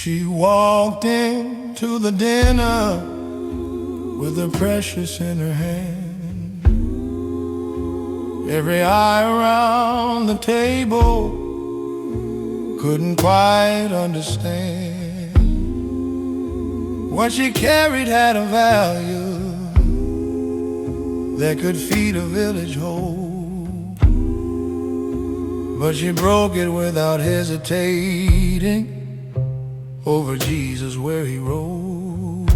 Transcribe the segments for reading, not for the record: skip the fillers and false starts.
She walked into the dinner with her precious in her hand. Every eye around the table couldn't quite understand. What she carried had a value that could feed a village whole, but she broke it without hesitating over Jesus where he rode.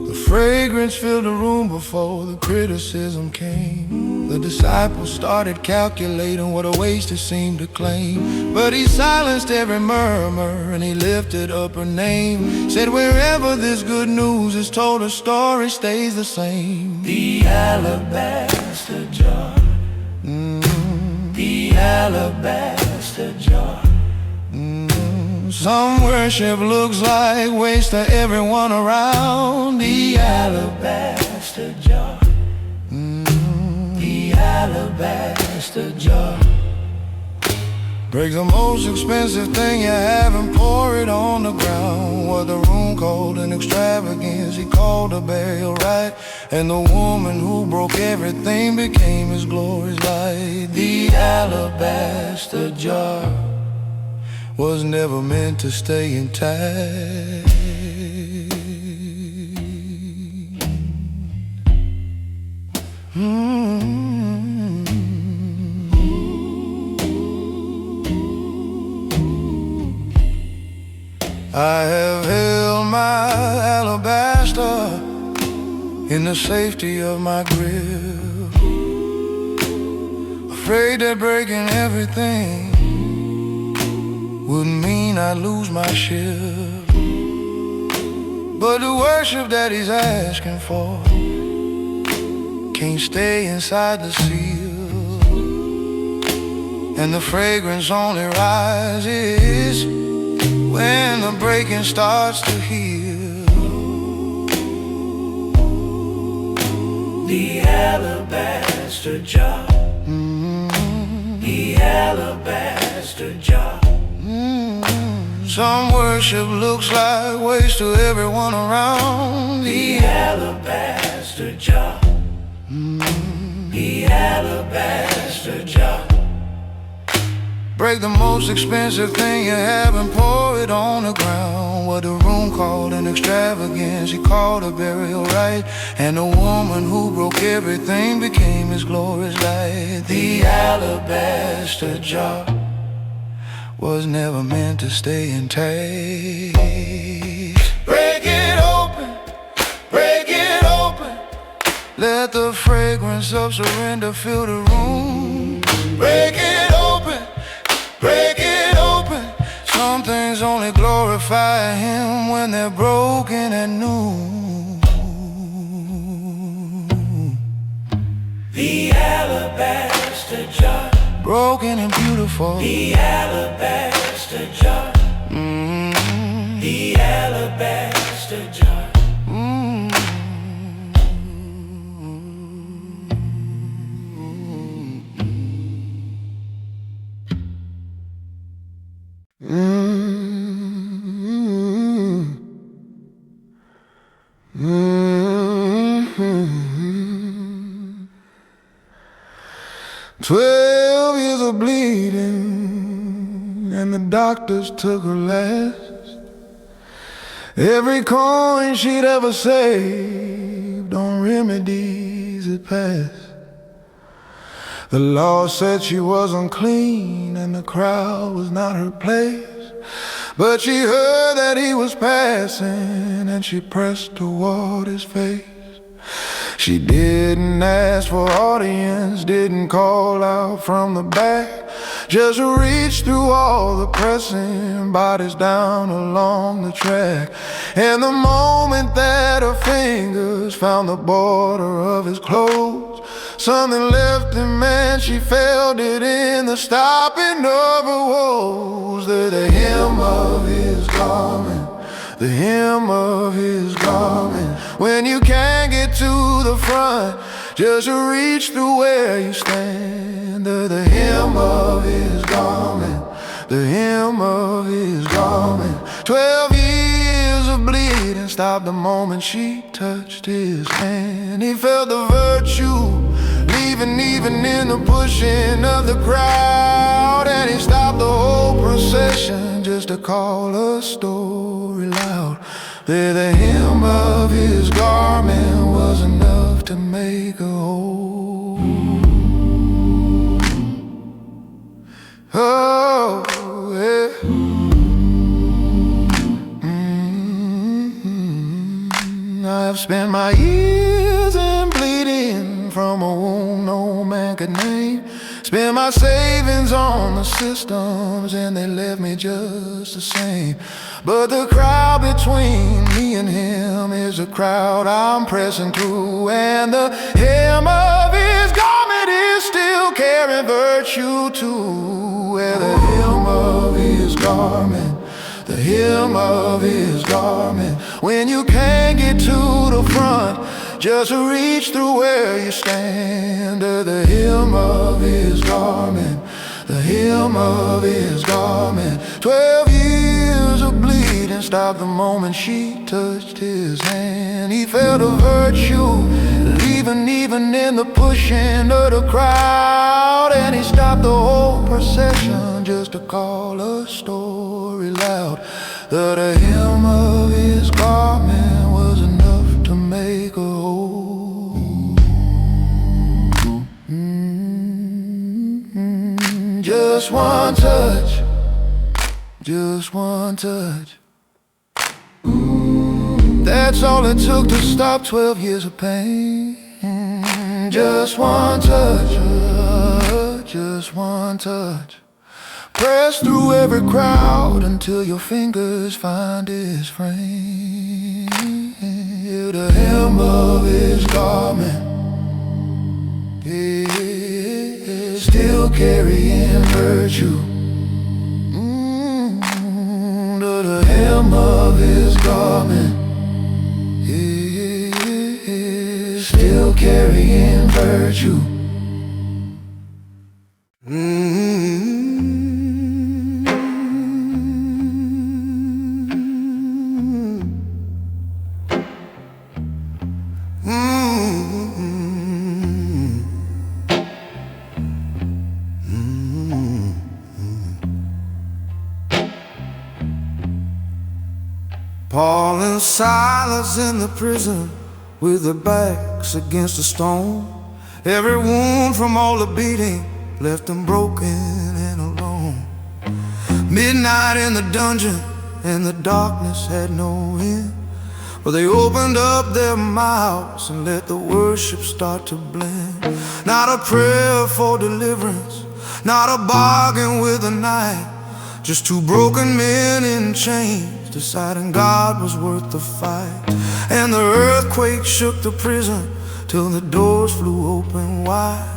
The fragrance filled the room before the criticism came. The disciples started calculating what a waste it seemed to claim, but he silenced every murmur and he lifted up her name. Said wherever this good news is told, her story stays the same. The alabaster jar, the alabaster jar. Some worship looks like waste to everyone around. The alabaster jar, the alabaster jar. Break the most expensive thing you have and pour it on the ground. What the room called an extravagance, he called a burial rite. And the woman who broke everything became his glory's light. The alabaster jar was never meant to stay intact. I have held my alabaster in the safety of my grip, afraid that breaking everything would mean I'd lose my ship. But the worship that he's asking for can't stay inside the seal, and the fragrance only rises when the breaking starts to heal. The alabaster jar, the alabaster jar. Some worship looks like waste to everyone around. The alabaster jar, the alabaster jar. Break the most expensive thing you have and pour it on the ground. What the room called an extravagance, he called a burial rite. And the woman who broke everything became his glory's light. The alabaster jar was never meant to stay intact. Break it open, break it open. Let the fragrance of surrender fill the room. Break it open, break it open. Some things only glorify him when they're broken at noon. The alabaster jar, broken and beautiful. The alabaster jar, the alabaster jar. 12 years of bleeding, and the doctors took her last. Every coin she'd ever saved on remedies had passed. The law said she was unclean and the crowd was not her place, but she heard that he was passing and she pressed toward his face. She didn't ask for audience, didn't call out from the back, just reached through all the pressing bodies down along the track. And the moment that her fingers found the border of his clothes, something left him and she felt it in the stopping of her woes. The hem of his garment, the hem of his garment. When you can't get to the front, just reach through where you stand. The hem of his garment, the hem of his garment. 12 years of bleeding stopped the moment she touched his hand. He felt the virtue leaving even in the pushing of the crowd, and he stopped the whole procession just to call a story loud. There the hem of his garment was enough to make a whole. Oh, yeah. I have spent my years in bleeding from a wound no man could name. Spent my savings on the systems and they left me just the same. But the crowd between me and him is a crowd I'm pressing through, and the hem of his garment is still carrying virtue too. Where the hem of his garment, the hem of his garment. When you can't get to the front, just reach through where you stand. The hem of his garment, the hem of his garment. 12 years of bleeding stopped the moment she touched his hand. He felt a virtue leaving even in the pushing of the crowd, and he stopped the whole procession just to call a story loud. The hem of his garment was enough to make a whole. Just one touch, just one touch. That's all it took to stop 12 years of pain. Just one touch, just one touch. Press through every crowd until your fingers find his frame. The hem of his garment, yeah, still carrying virtue. The hem of his garment, yeah, still carrying virtue. Paul and Silas in the prison with their backs against a stone. Every wound from all the beating left them broken and alone. Midnight in the dungeon and the darkness had no end. Well, they opened up their mouths and let the worship start to blend. Not a prayer for deliverance, not a bargain with the night, just two broken men in chains deciding God was worth the fight. And the earthquake shook the prison till the doors flew open wide,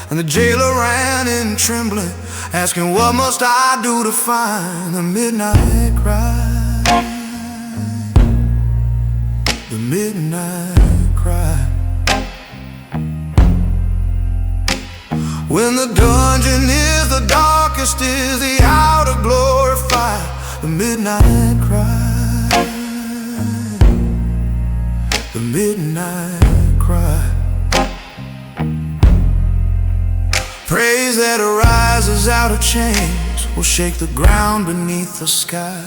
and the jailer ran in trembling, asking, what must I do to find the midnight cry? The midnight cry. When the dungeon is the darkest, is the hour to glorify the midnight cry. The midnight cry. Praise that arises out of chains will shake the ground beneath the sky.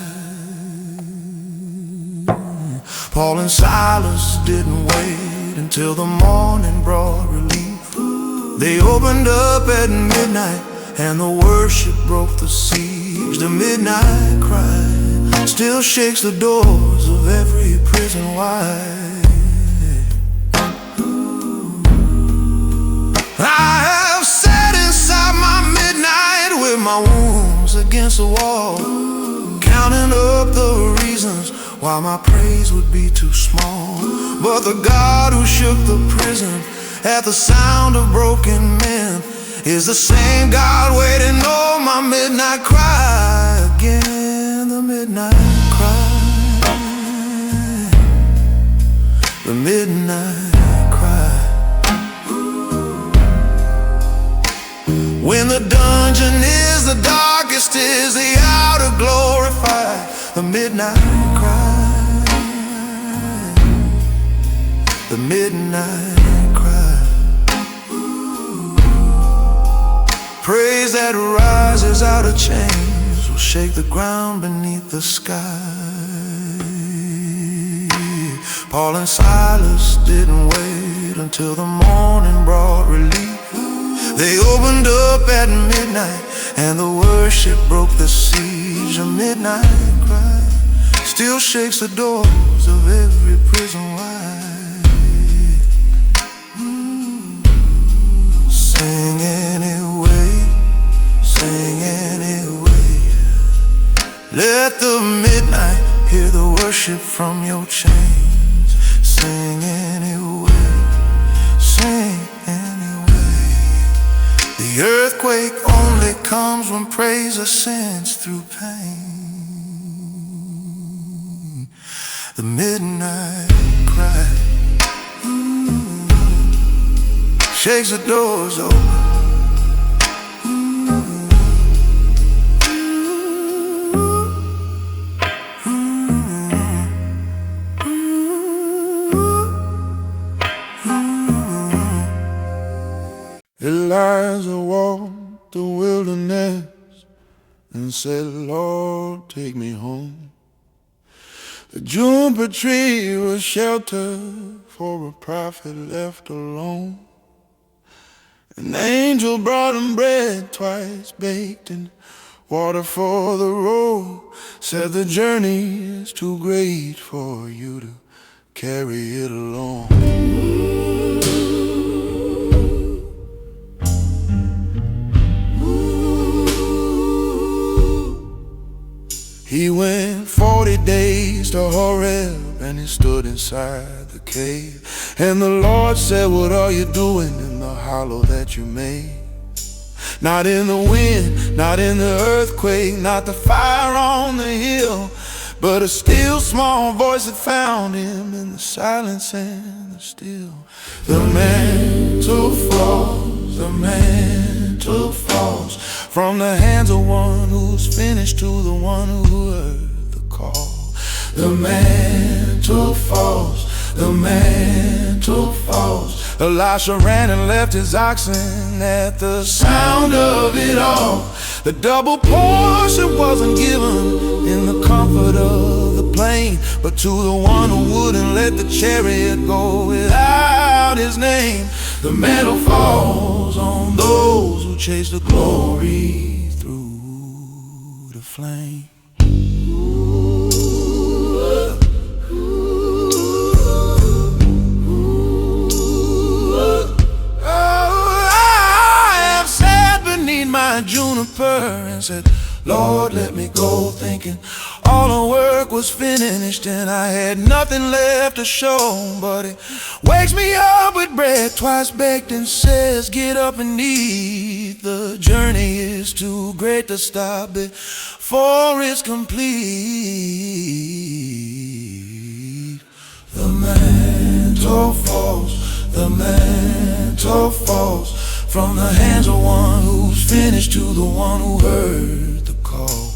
Paul and Silas didn't wait until the morning brought relief. They opened up at midnight and the worship broke the siege. The midnight cry still shakes the doors of every prison wide. I have sat inside my midnight with my wounds against the wall, counting up the reasons why my praise would be too small. But the God who shook the prison at the sound of broken men is the same God waiting on my midnight cry again. The midnight cry. The midnight cry. When the dungeon is the darkest, darkest is the hour to glorify the midnight cry. The midnight cry. Praise that rises out of chains will shake the ground beneath the sky. Paul and Silas didn't wait until the morning brought relief. They opened up at midnight and the worship broke the siege. A midnight cry still shakes the doors of every prison wide. Sing anyway, sing anyway. Let the midnight hear the worship from your chains. Sing anyway, sing anyway. The earthquake only comes when praise ascends through pain. The midnight cry shakes the doors open. Elijah walked the wilderness and said, Lord, take me home. The juniper tree was shelter for a prophet left alone. An angel brought him bread twice baked and water for the road. Said the journey is too great for you to carry it alone. He went 40 days to Horeb and he stood inside the cave. And the Lord said, what are you doing in the hollow that you made? Not in the wind, not in the earthquake, not the fire on the hill, but a still small voice that found him in the silence and the still. The mantle falls, the mantle falls from the hands of one who's finished to the one who heard the call. The mantle falls, the mantle falls. Elisha ran and left his oxen at the sound of it all. The double portion wasn't given in the comfort of the plain, but to the one who wouldn't let the chariot go without his name. The mantle falls on those who chase the glory through the flame. My juniper and said, Lord, let me go, thinking all the work was finished and I had nothing left to show. But he wakes me up with bread twice baked and says, get up and eat. The journey is too great to stop before it's complete. The mantle falls, the mantle falls from the hands of one who's finished to the one who heard the call.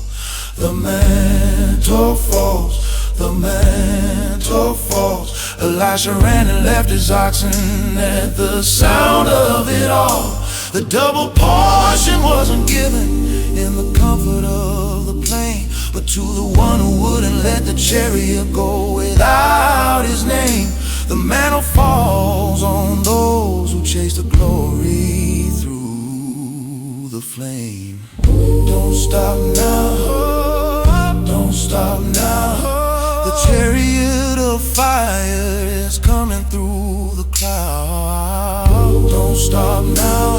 The mantle falls, the mantle falls. Elisha ran and left his oxen at the sound of it all. The double portion wasn't given in the comfort of the plain, but to the one who wouldn't let the chariot go without his name. The mantle falls on those who chase the glory through the flame. Don't stop now, don't stop now. The chariot of fire is coming through the cloud. Don't stop now,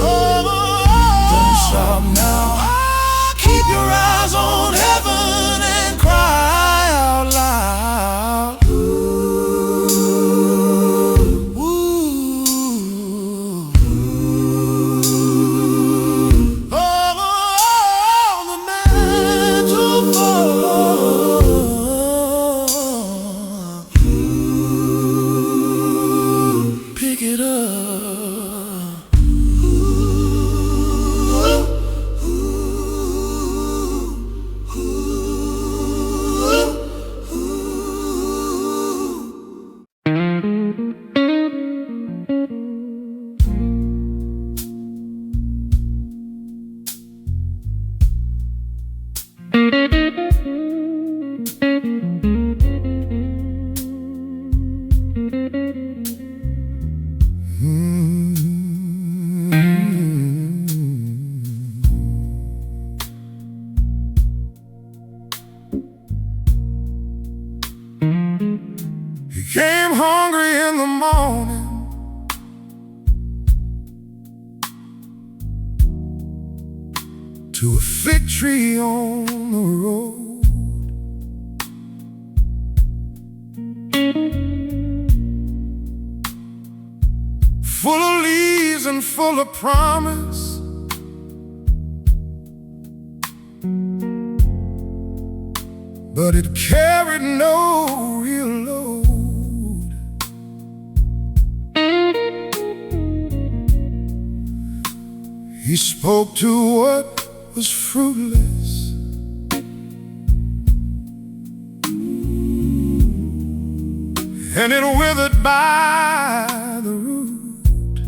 don't stop now. Keep your eyes on heaven and cry out loud. Pick it up. came hungry in the morning, to a fig tree on the road. Full of leaves and full of promise, but it carried no real load. He spoke to what was fruitless, and it withered by the root.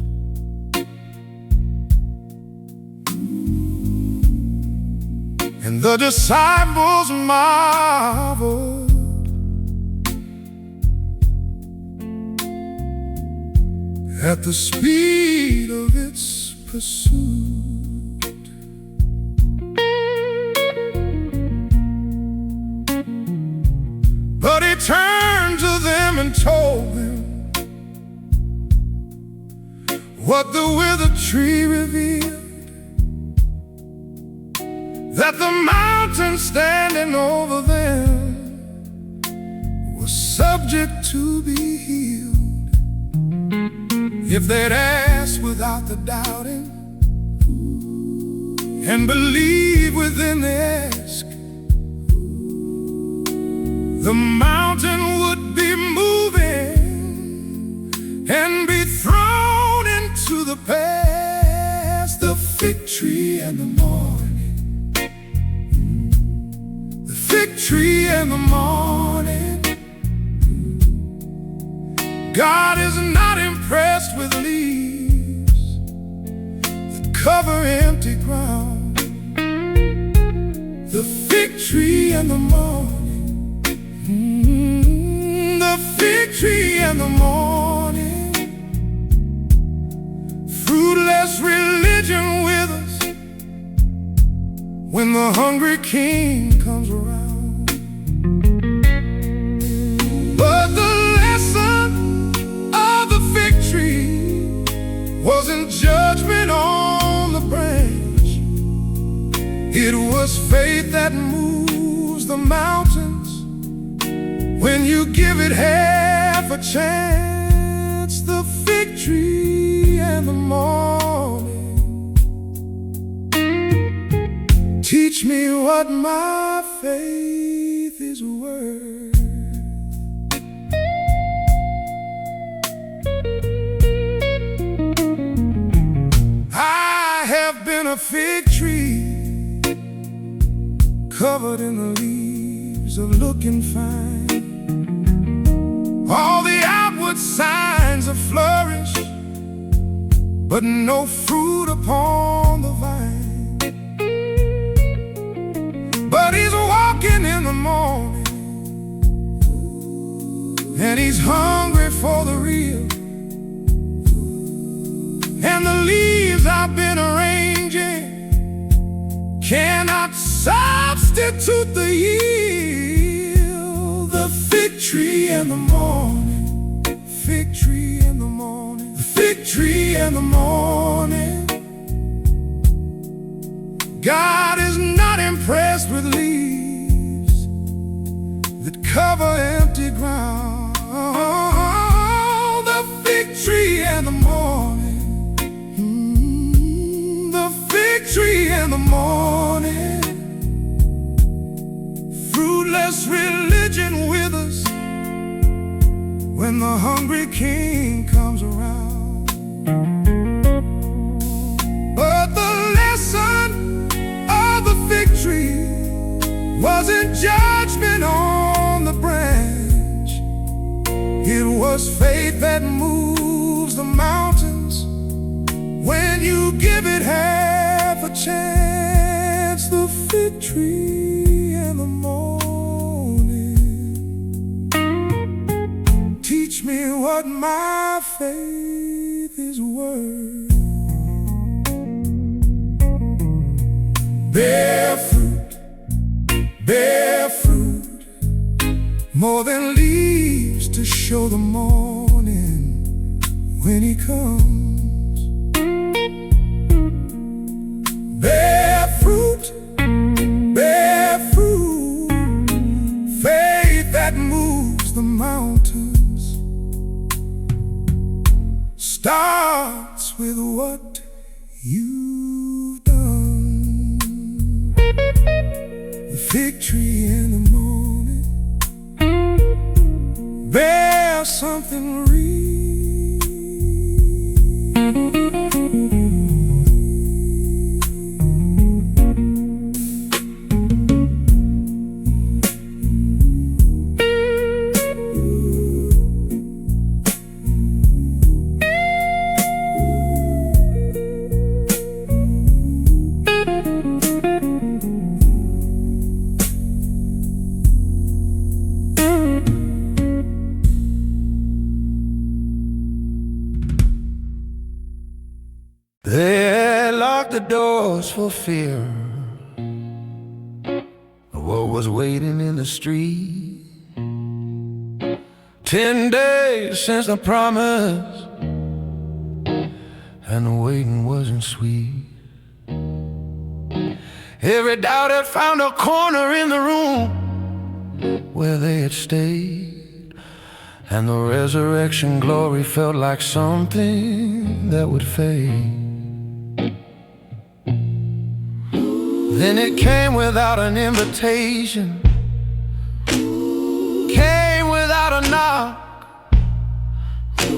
And the disciples marveled at the speed of its pursuit. But he turned to them and told them what the withered tree revealed, that the mountain standing over them was subject to be healed, if they'd ask without the doubting and believe within the ask. The mountain would be moving and be thrown into the past. The fig tree and the morning, the fig tree and the morning. God is not impressed with leaves that cover empty ground. The fig tree and the morning, the fig tree and the morning. Fruitless religion withers when the hungry king comes around. But the lesson of the fig tree wasn't judgment on the branch. It was faith that moves the mountains when you give it half a chance. The fig tree and the morning, teach me what my faith is worth. I have been a fig tree, covered in the leaves of looking fine. All the outward signs of flourish, but no fruit upon the vine. But he's walking in the morning, and he's hungry for the real. And the leaves I've been arranging cannot substitute the yield. The fig tree and the morning, fig tree and the morning, the fig tree and the morning. God is not impressed with leaves that cover empty ground. The fig tree and the morning, the fig tree and the morning. Fruitless religion withers when the hungry king comes around. But the lesson of the fig tree wasn't judgment on the branch. It was faith that moves the mountains when you give it half a chance. The fig tree and the morning, teach me what my faith is worth. Bear fruit, more than leaves to to show the morning when he comes. Bear fruit, faith that moves the mountains, starts with what you've done. The fig tree in the morning bears something real. They locked the doors for fear of what was waiting in the street. 10 days since the promise, and the waiting wasn't sweet. Every doubt had found a corner in the room where they had stayed, and the resurrection glory felt like something that would fade. Then it came without an invitation, came without a knock,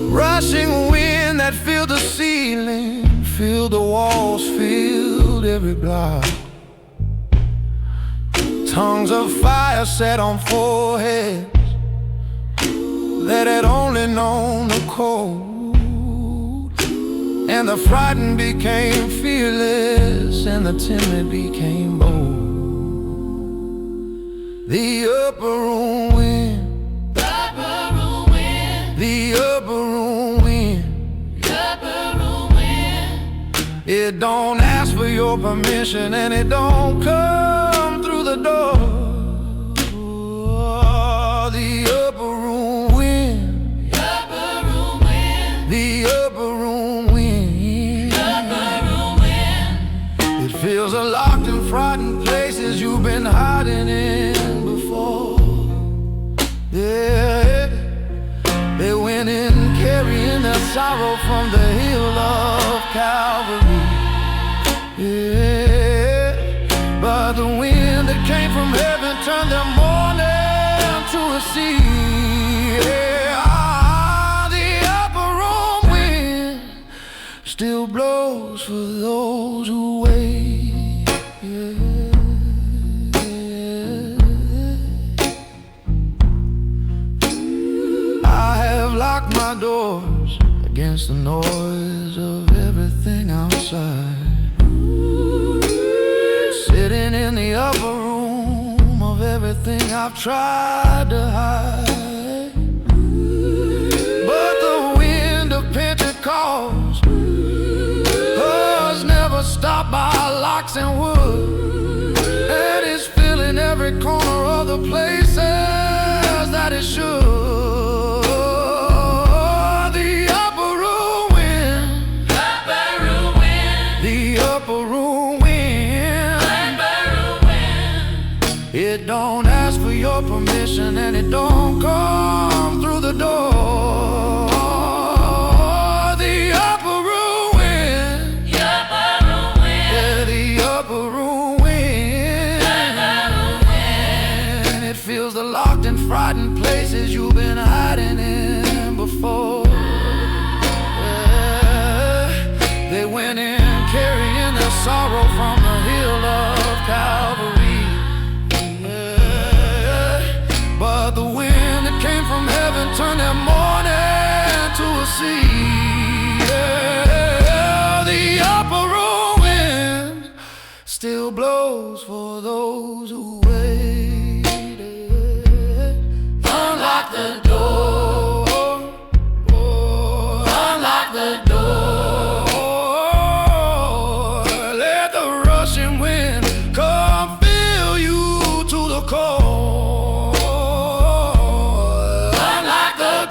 rushing wind that filled the ceiling, filled the walls, filled every block. Tongues of fire set on foreheads that had only known the cold, and the frightened became fearless, and the timid became bold. The upper room wind, the upper room wind, the upper room wind, the upper room wind. It don't ask for your permission, and it don't come through the door. The upper room wind, the upper room wind, the upper room wind, the upper room wind. It fills the locked and frightened places you've been hiding in before. Yeah, they went in carrying their sorrow from the hill of Calvary. Yeah, but the wind that came from heaven turned their mourning to a sea. Yeah, the upper room wind still blows for those who wait. Yeah. I have locked my doors against the noise of everything outside, sitting in the upper room of everything I've tried to hide. But the wind of Pentecost was never stopped by locks and wood, and it's filling every corner of the places that it should. The upper room wind, the upper room wind, the upper room wind, the upper room wind. It don't ask for your permission, and it don't come through the door. The upper room wind, the upper room wind, yeah, the upper room wind, the upper room wind. It fills the locked and frightened places you've been hiding in before. Yeah, they went in carrying their sorrow from the hill of Calvary. Yeah, but the wind that came from heaven turned their mourning to a sea. Yeah, the upper room wind still blows for those who wait. Unlock the door, unlock the door. Let the rushing wind come fill you to the core. Unlock the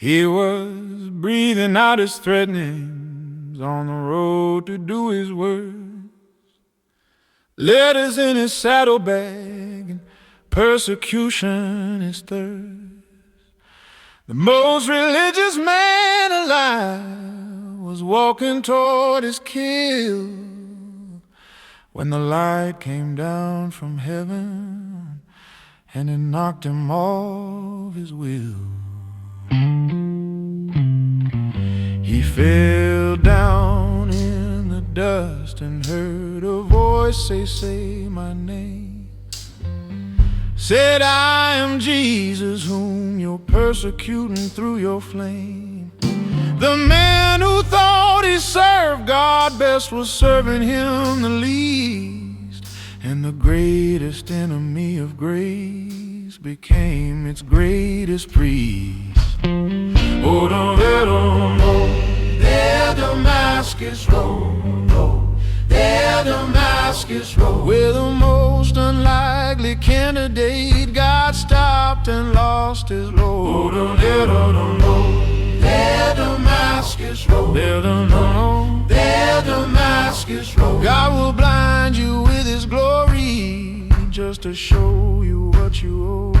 He was breathing out his threatenings on the road to do his worst. Letters in his saddlebag and persecution his thirst. The most religious man alive was walking toward his kill when the light came down from heaven and it knocked him off his will. He fell down in the dust and heard a voice say my name. Said, I am Jesus whom you're persecuting through your flame. The man who thought he served God best was serving him the least, and the greatest enemy of grace became its greatest priest. Oh, there Damascus Road, there Damascus Road, where the most unlikely candidate got stopped and lost his load. Oh, there Damascus Road, there Damascus Road. God will blind you with his glory just to show you what you owed.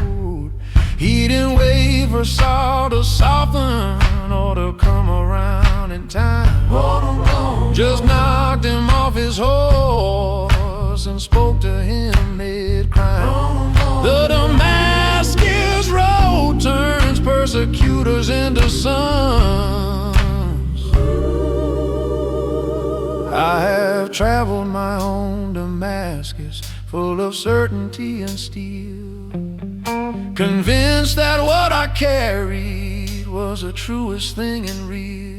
He didn't wait for Saul to soften or to come around in time. Just knocked him off his horse and spoke to him mid-crime. The Damascus Road turns persecutors into sons. I have traveled my own Damascus, full of certainty and steel, convinced that what I carried was the truest thing and real.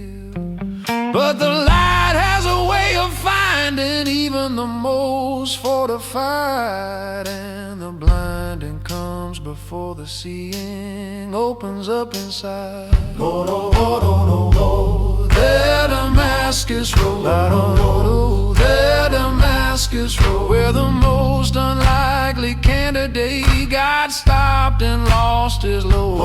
But the light has a way of finding even the most fortified, and the blinding comes before the seeing opens up inside. There Damascus Road, there Damascus Road, where the most unlikely candidate got stopped and lost his load.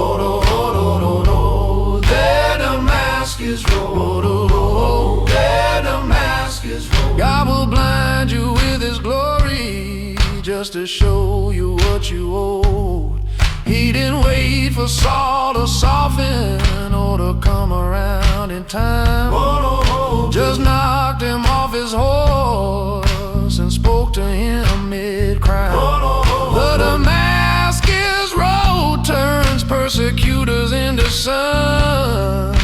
There Damascus Road, there Damascus Road. God will blind you with his glory just to show you what you owed. He didn't wait for Saul to soften or to come around in time. Just knocked him off his horse and spoke to him mid-crime. The Damascus Road turns persecutors into sons.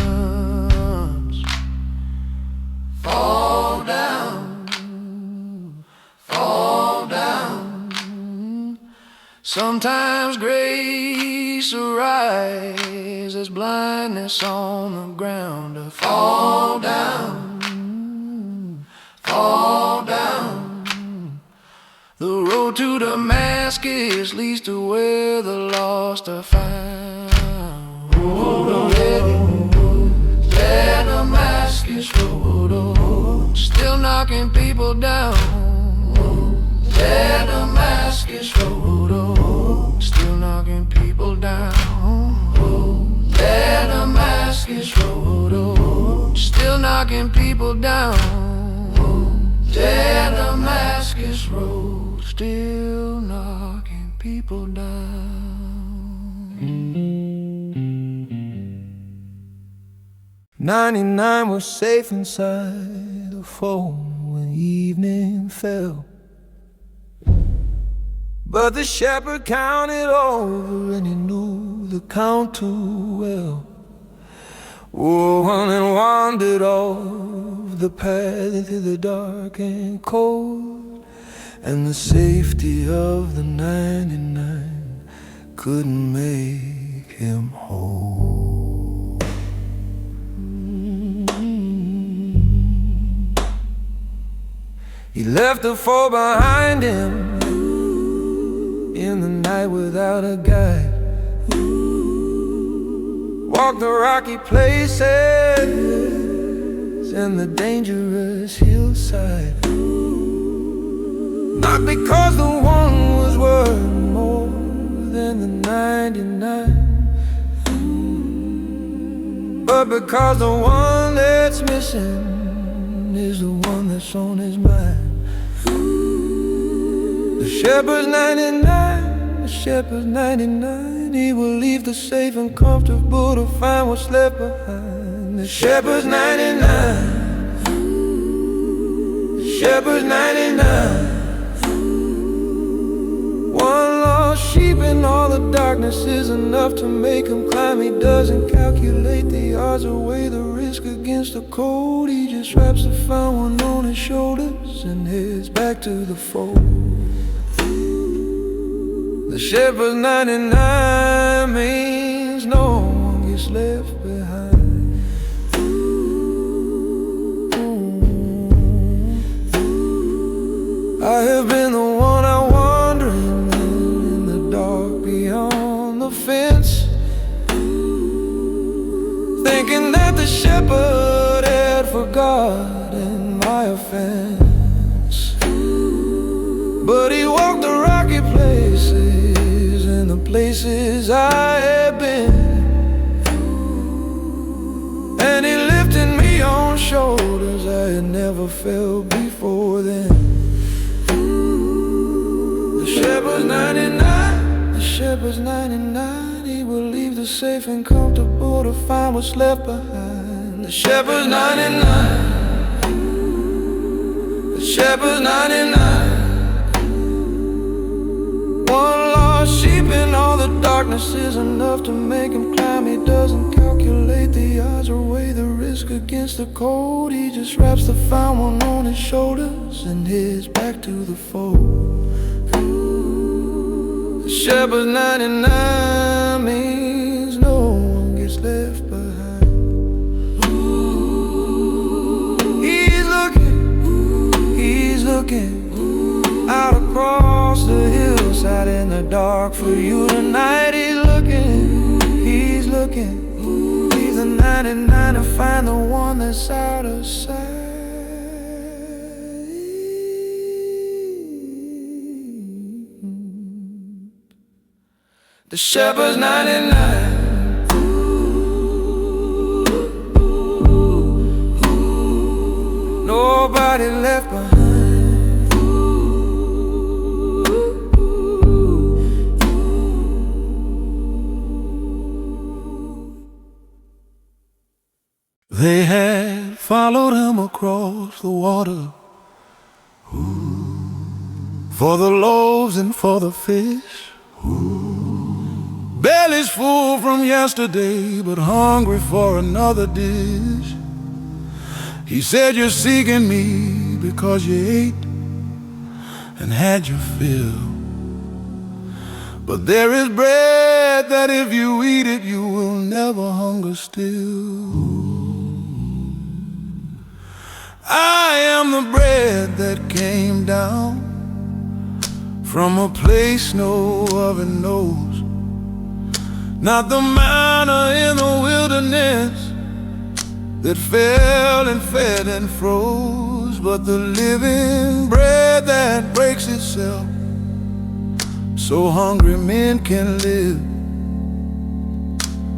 Fall down, fall down. Sometimes grace arises, blindness on the ground. To fall down, fall down. The road to Damascus leads to where the lost are found. There Damascus Road, still knocking people down. There Damascus Road, still knocking people down. There Damascus Road, still knocking people down. There Damascus Road, still knocking people down. 99 was safe inside the fold when evening fell, but the shepherd counted over and he knew the count too well. Oh, and wandered off the path into the dark and cold, and the safety of the 99 couldn't make him whole. He left the four behind him in the night without a guide. Walked the rocky places and the dangerous hillside, not because the one was worth more than the 99, good, because the one that's missing is the one that's on his mind. The shepherd's 99, the shepherd's 99. He will leave the safe and comfortable to find what's left behind. The shepherd's 99, the shepherd's 99. One lost sheep in all the darkness is enough to make him climb. He doesn't calculate the odds or weigh the risk against the cold. He just wraps the found one on his shoulders and heads back to the fold. The shepherd's 99 means no one gets left behind. I have been the one out wandering in the dark beyond the fence, thinking that the shepherd had forgotten my offense. But he walked the rocky places and the places I had been, and he lifted me on shoulders I had never felt before then. The shepherd's 99, the shepherd's 99. He will leave the safe and comfortable to find what's left behind. The shepherd's 99, the shepherd's 99. One lost sheep in all the darkness is enough to make him climb. He doesn't calculate the odds or weigh the risk against the cold. He just wraps the found one on his shoulders and heads back to the fold. The shepherd's 99 means no one gets left behind. He's looking out across the hillside in the dark for you tonight. He's looking, he's the 99 to find the one that's out of sight. The shepherd's 99. Nobody left behind. They had followed him across the water, for the loaves and for the fish. Bellies full from yesterday, but hungry for another dish. He said, you're seeking me because you ate and had your fill. But there is bread that if you eat it, you will never hunger still. I am the bread that came down from a place no oven knows, not the manna in the wilderness that fell and fed and froze, but the living bread that breaks itself so hungry men can live.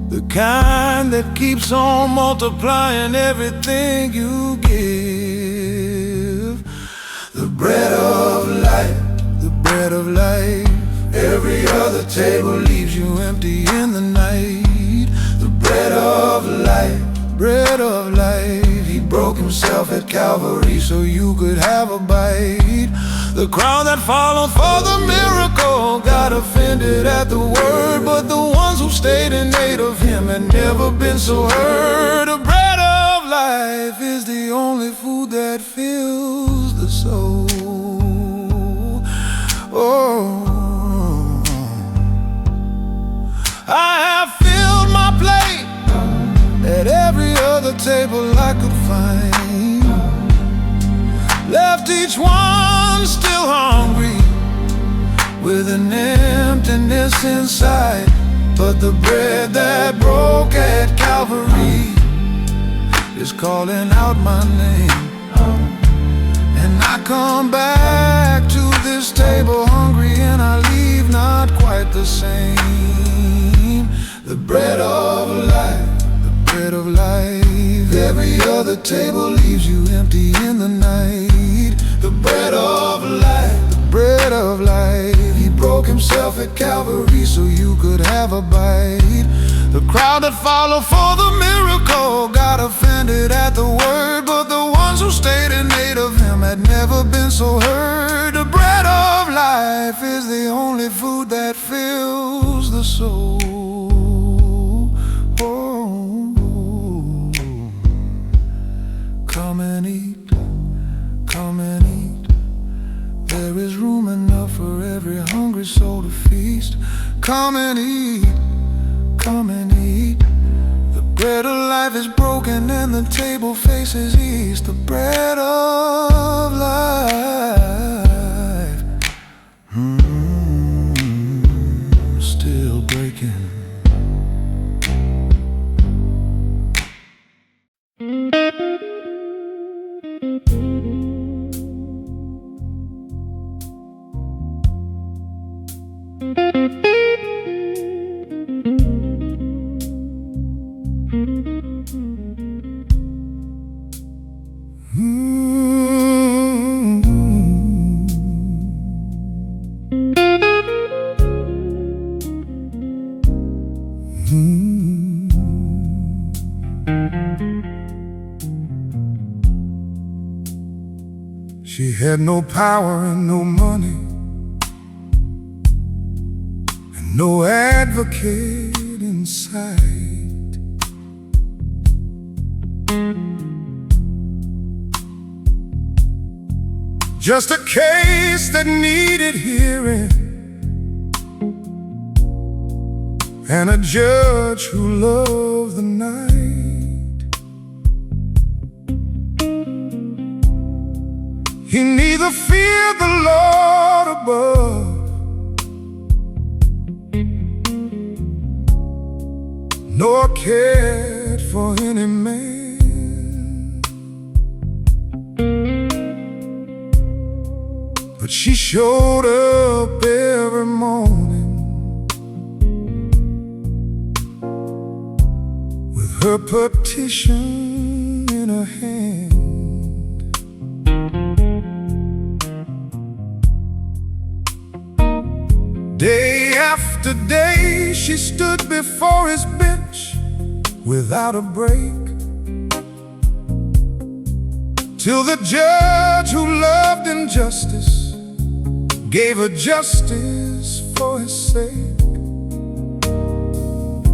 The kind that keeps on multiplying everything you give. The bread of life, the bread of life. Every other table leaves you empty in the night. The bread of life, bread of life. He broke himself at Calvary so you could have a bite. The crowd that followed for the miracle got offended at the word, but the ones who stayed and ate of him had never been so hurt. The bread of life is the only food that fills the soul. Oh, I have filled my plate at every other table I could find, left each one still hungry with an emptiness inside. But the bread that broke at Calvary is calling out my name, and I come back to this table hungry, and I leave not quite the same. The bread of life, the bread of life. table leaves you empty in the night. The bread of life, the bread of life. He broke himself at Calvary so you could have a bite. The crowd that followed for the miracle got offended at the word, but the ones who stayed and ate of him had never been so hurt. The bread of life is the only food that fills the soul. Oh, come and eat, come and eat. There is room enough for every hungry soul to feast. Come and eat, come and eat. The bread of life is broken and the table faces east. The bread of life, still breaking. She had no power and no money, and no advocate in sight. Just a case that needed hearing, and a judge who loved the night. He neither feared the Lord above, nor cared for any man. But she showed up every morning with her petition in her hand. Day after day she stood before his bench without a break, till the judge who loved injustice gave her justice for his sake.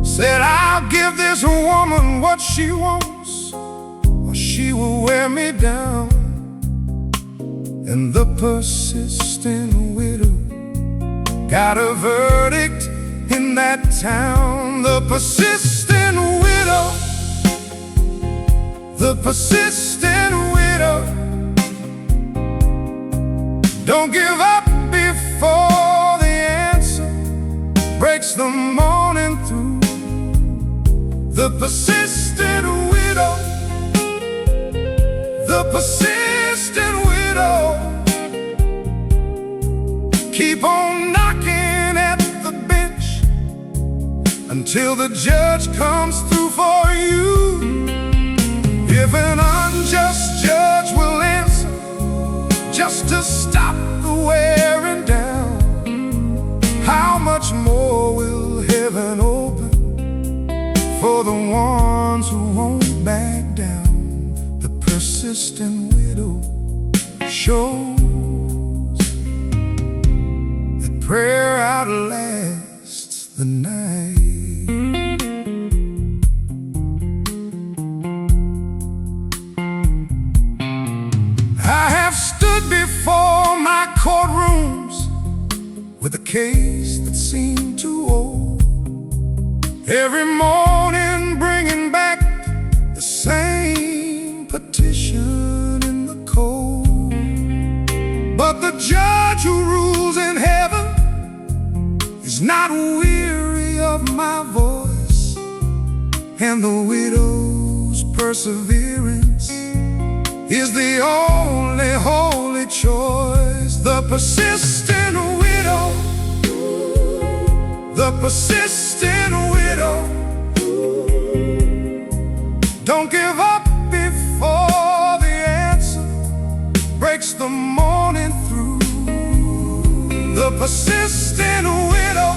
Said, I'll give this woman what she wants, or she will wear me down. And the persistent widow got a verdict in that town. The persistent widow, the persistent widow. Don't give up before the answer breaks the morning through. The persistent widow, the persistent widow. Keep on knocking at the bench until the judge comes through for you. If an unjust judge will answer just to stop the wearing down, how much more will heaven open for the ones who won't back down? The persistent widow shows prayer outlasts the night. I have stood before my courtrooms with a case that seemed too old, every morning bringing back the same petition in the cold. But the judge who rules in heaven is not weary of my voice, and the widow's perseverance is the only holy choice. The persistent widow, the persistent widow. Don't give up before the morning through. The persistent widow,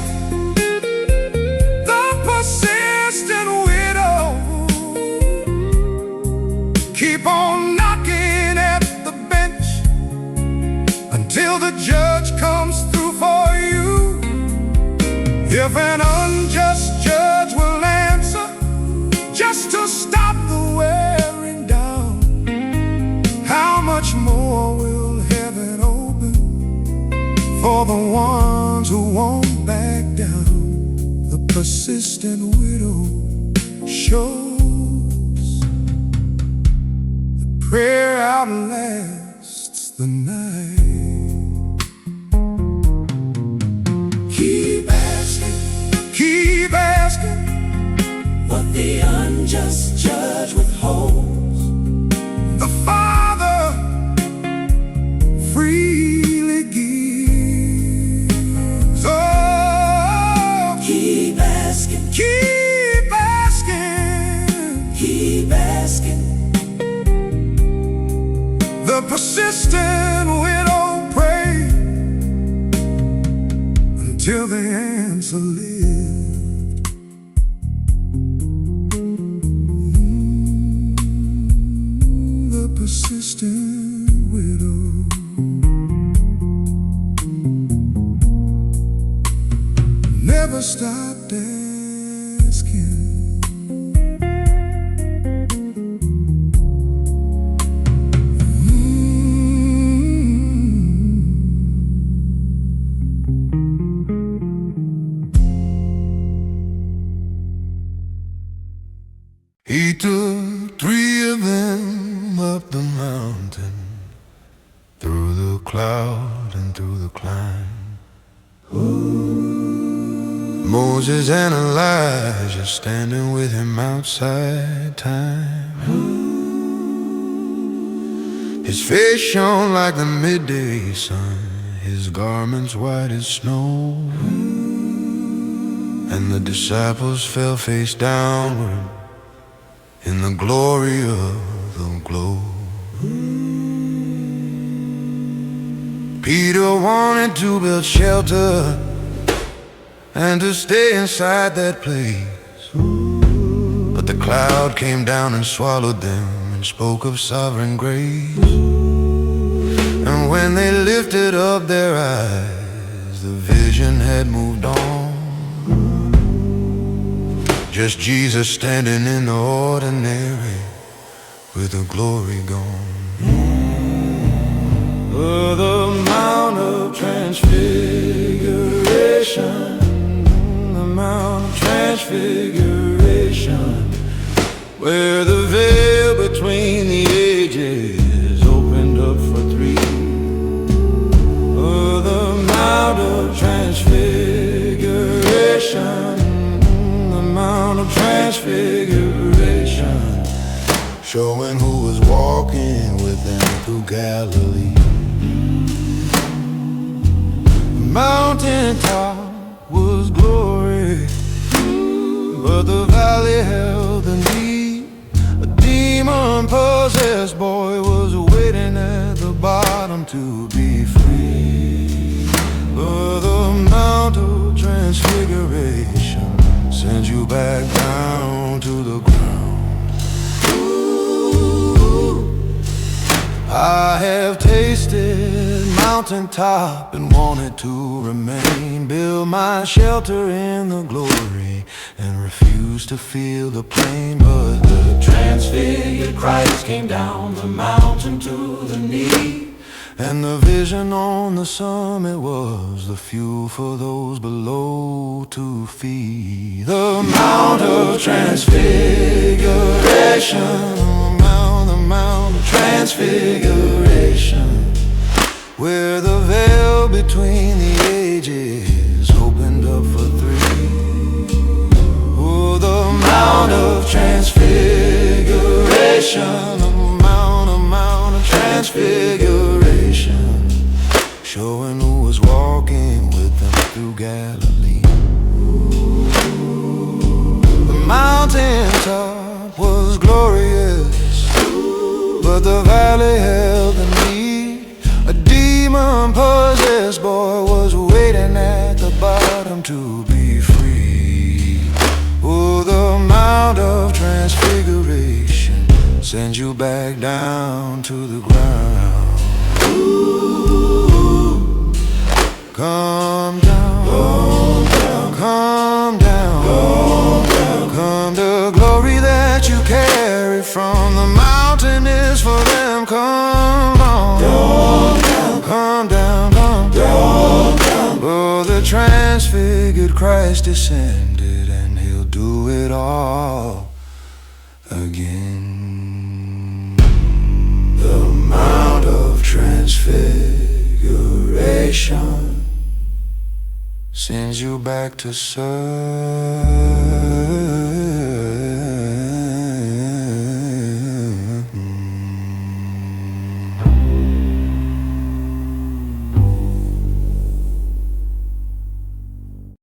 the persistent widow, keep on knocking at the bench until the judge comes through for you. If an unjust judge will answer just to stop the wearing down, how much more will heaven open for the ones who won't back down? The persistent widow shows the prayer outlasts the night. Keep asking what the unjust judge withholds. The Father freely gives. Oh, Keep asking, keep asking. keep asking. The persistent widow prayed until the answer lived. The persistent widow never stopped asking. He took 3 of them up the mountain, through the cloud and through the climb. Moses and Elijah standing with him outside time. His face shone like the midday sun, his garments white as snow, and the disciples fell face downward in the glory of the glow. Peter wanted to build shelter and to stay inside that place, but the cloud came down and swallowed them and spoke of sovereign grace. And when they lifted up their eyes, the vision had moved on. Just Jesus standing in the ordinary with the glory gone. Oh, the Mount of Transfiguration, the Mount of Transfiguration, where the veil between the ages opened up for 3. Oh, the Mount of Transfiguration, Mount of Transfiguration, showing who was walking with them through Galilee. The mountaintop was glory, but the valley held the need. A demon-possessed boy was waiting at the bottom to be free. But the Mount of Transfiguration sends you back down to the ground. Ooh, I have tasted mountaintop and wanted to remain, build my shelter in the glory and refuse to feel the pain. But the Transfigured Christ came down the mountain to the knee, and the vision on the summit was the fuel for those below to feed. The Mount of Transfiguration, the Mount of Transfiguration, where the veil between the ages opened up for 3. Oh, the Mount of Transfiguration, the Mount of Transfiguration, showing who was walking with them through Galilee. The mountaintop was glorious, but the valley held the need. A demon-possessed boy was waiting at the bottom to be free. Oh, the Mount of Transfiguration sends you back down to the ground. Ooh, come down, come down, come down, come down. Come, the glory that you carry from the mountain is for them. Come on, come down, come down. Oh, the transfigured Christ descended, and he'll do it all again. The Mount of Transfiguration sends you back to search